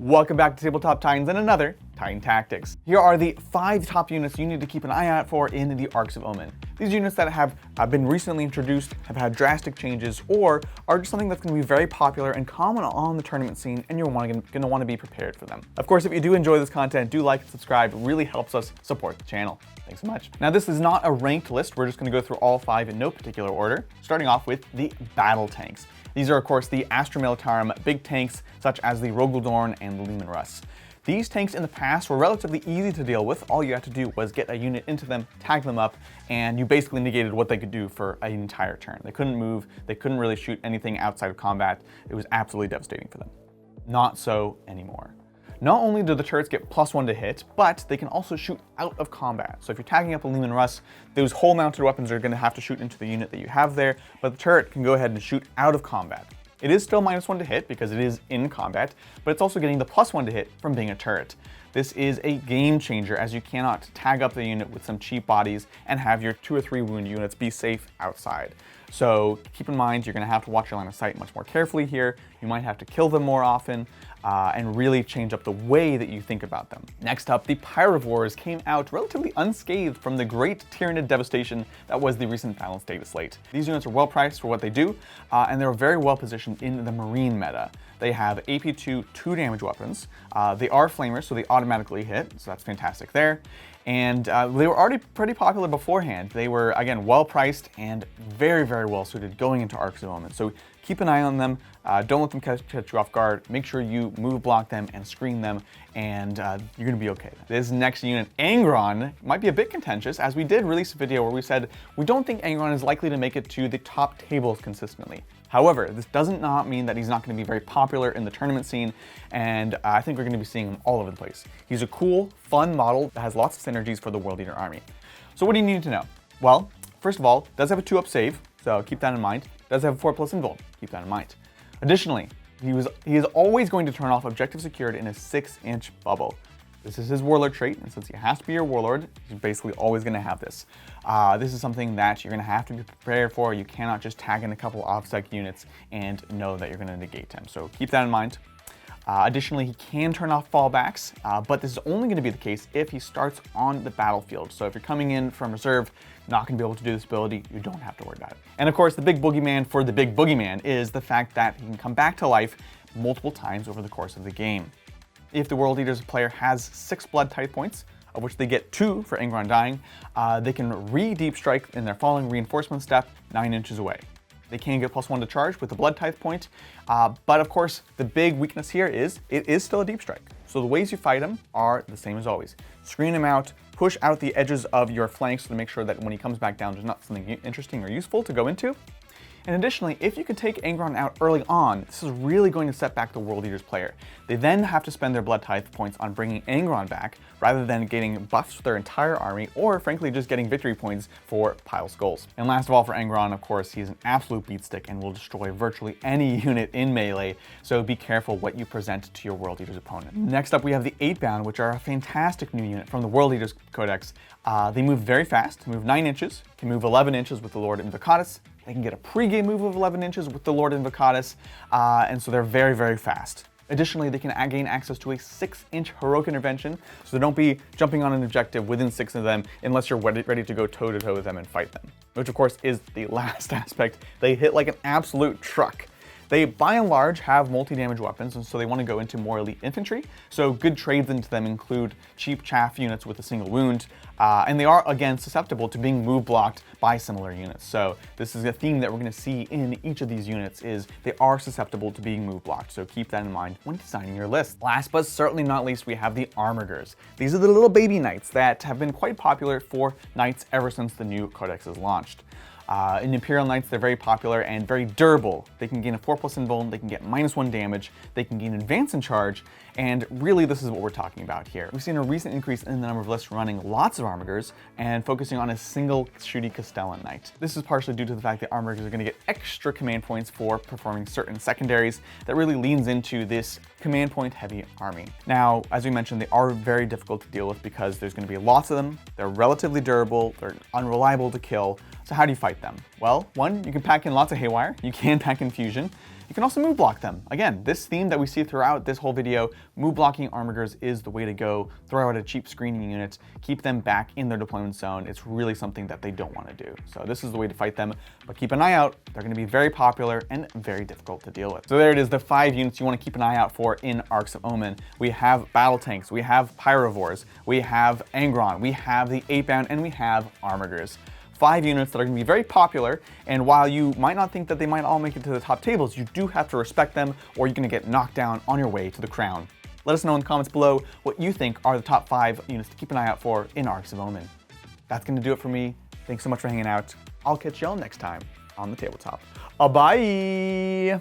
Welcome back to Tabletop Titans and another Titan Tactics. Here are the 5 top units you need to keep an eye out for in the Arks of Omen. These units that have been recently introduced, have had drastic changes, or are just something that's going to be very popular and common on the tournament scene, and you're going to want to be prepared for them. Of course, if you do enjoy this content, do like and subscribe. It really helps us support the channel. Thanks so much. Now, this is not a ranked list. We're just going to go through all 5 in no particular order, starting off with the battle tanks. These are, of course, the Astra Militarum big tanks, such as the Rogaldorn and the Leman Russ. These tanks in the past were relatively easy to deal with. All you had to do was get a unit into them, tag them up, and you basically negated what they could do for an entire turn. They couldn't move, they couldn't really shoot anything outside of combat. It was absolutely devastating for them. Not so anymore. Not only do the turrets get +1 to hit, but they can also shoot out of combat. So if you're tagging up a Leman Russ, those hull mounted weapons are going to have to shoot into the unit that you have there, but the turret can go ahead and shoot out of combat. It is still -1 to hit because it is in combat, but it's also getting the +1 to hit from being a turret. This is a game changer, as you cannot tag up the unit with some cheap bodies and have your 2 or 3 wound units be safe outside. So keep in mind, you're going to have to watch your line of sight much more carefully here. You might have to kill them more often and really change up the way that you think about them. Next up, the Pyrovores came out relatively unscathed from the great Tyrannid devastation that was the recent balanced data slate. These units are well priced for what they do, and they're very well positioned in the Marine meta. They have AP2 2 damage weapons. They are flamers, so they automatically hit, so that's fantastic there. And they were already pretty popular beforehand. They were, again, well priced and very, very well suited going into Arks of Omen. So keep an eye on them. Don't let them catch you off guard. Make sure you move block them and screen them, and you're going to be okay. This next unit, Angron, might be a bit contentious, as we did release a video where we said we don't think Angron is likely to make it to the top tables consistently. However, this doesn't not mean that he's not going to be very popular in the tournament scene, and I think we're going to be seeing him all over the place. He's a cool, fun model that has lots of synergies for the World Eater army. So what do you need to know? Well, first of all, does have a 2-up save, so keep that in mind. Does have a 4+ invuln, keep that in mind. Additionally, he is always going to turn off objective secured in a 6-inch bubble. This is his warlord trait, and since he has to be your warlord, he's basically always going to have this. This is something that you're going to have to be prepared for. You cannot just tag in a couple OBSEC units and know that you're going to negate him, so keep that in mind. Additionally, he can turn off fallbacks, but this is only going to be the case if he starts on the battlefield. So if you're coming in from reserve, not going to be able to do this ability, you don't have to worry about it. And of course, the big boogeyman for the big boogeyman is the fact that he can come back to life multiple times over the course of the game. If the World Eaters player has 6 blood type points, of which they get 2 for Angron dying, they can re-deep strike in their following reinforcement step 9 inches away. They can get +1 to charge with the blood type point, but of course the big weakness here is it is still a deep strike. So the ways you fight him are the same as always. Screen him out, push out the edges of your flanks to make sure that when he comes back down there's not something interesting or useful to go into. And additionally, if you can take Angron out early on, this is really going to set back the World Eaters player. They then have to spend their blood type points on bringing Angron back, rather than getting buffs for their entire army, or frankly just getting victory points for pile skulls. And last of all, for Angron, of course, he's an absolute beatstick and will destroy virtually any unit in melee, so be careful what you present to your World Eaters opponent. Next up, we have the Eightbound, which are a fantastic new unit from the World Eaters Codex. They move very fast, move 9 inches, can move 11 inches with the Lord Invocatus. They can get a pre-game move of 11 inches with the Lord Invocatus, and so they're very, very fast. Additionally, they can gain access to a 6-inch heroic intervention, so don't be jumping on an objective within 6 of them unless you're ready to go toe-to-toe with them and fight them, which of course is the last aspect. They hit like an absolute truck. They, by and large, have multi-damage weapons, and so they want to go into more elite infantry. So good trades into them include cheap chaff units with a single wound, and they are, again, susceptible to being move blocked by similar units. So this is a theme that we're going to see in each of these units is they are susceptible to being move blocked. So keep that in mind when designing your list. Last but certainly not least, we have the Armigers. These are the little baby knights that have been quite popular for knights ever since the new codex is launched. In Imperial Knights, they're very popular and very durable. They can gain a 4+ invuln, they can get -1 damage, they can gain advance and charge, and really this is what we're talking about here. We've seen a recent increase in the number of lists running lots of Armigers and focusing on a single shooty Castellan Knight. This is partially due to the fact that Armigers are going to get extra command points for performing certain secondaries that really leans into this command point heavy army. Now, as we mentioned, they are very difficult to deal with because there's going to be lots of them, they're relatively durable, they're unreliable to kill. So how do you fight them? Well, one, you can pack in lots of Haywire, you can pack in Fusion, You can also move block them. Again, this theme that we see throughout this whole video, move blocking Armigers is the way to go. Throw out a cheap screening unit, keep them back in their deployment zone. It's really something that they don't want to do. So this is the way to fight them, but keep an eye out. They're going to be very popular and very difficult to deal with. So there it is, the 5 units you want to keep an eye out for in Arks of Omen. We have battle tanks, we have Pyrovores, we have Angron, we have the Eightbound, and we have Armigers. 5 units that are going to be very popular, and while you might not think that they might all make it to the top tables, you do have to respect them or you're going to get knocked down on your way to the crown. Let us know in the comments below what you think are the top 5 units to keep an eye out for in Arks of Omen. That's going to do it for me. Thanks so much for hanging out. I'll catch y'all next time on the tabletop. Bye!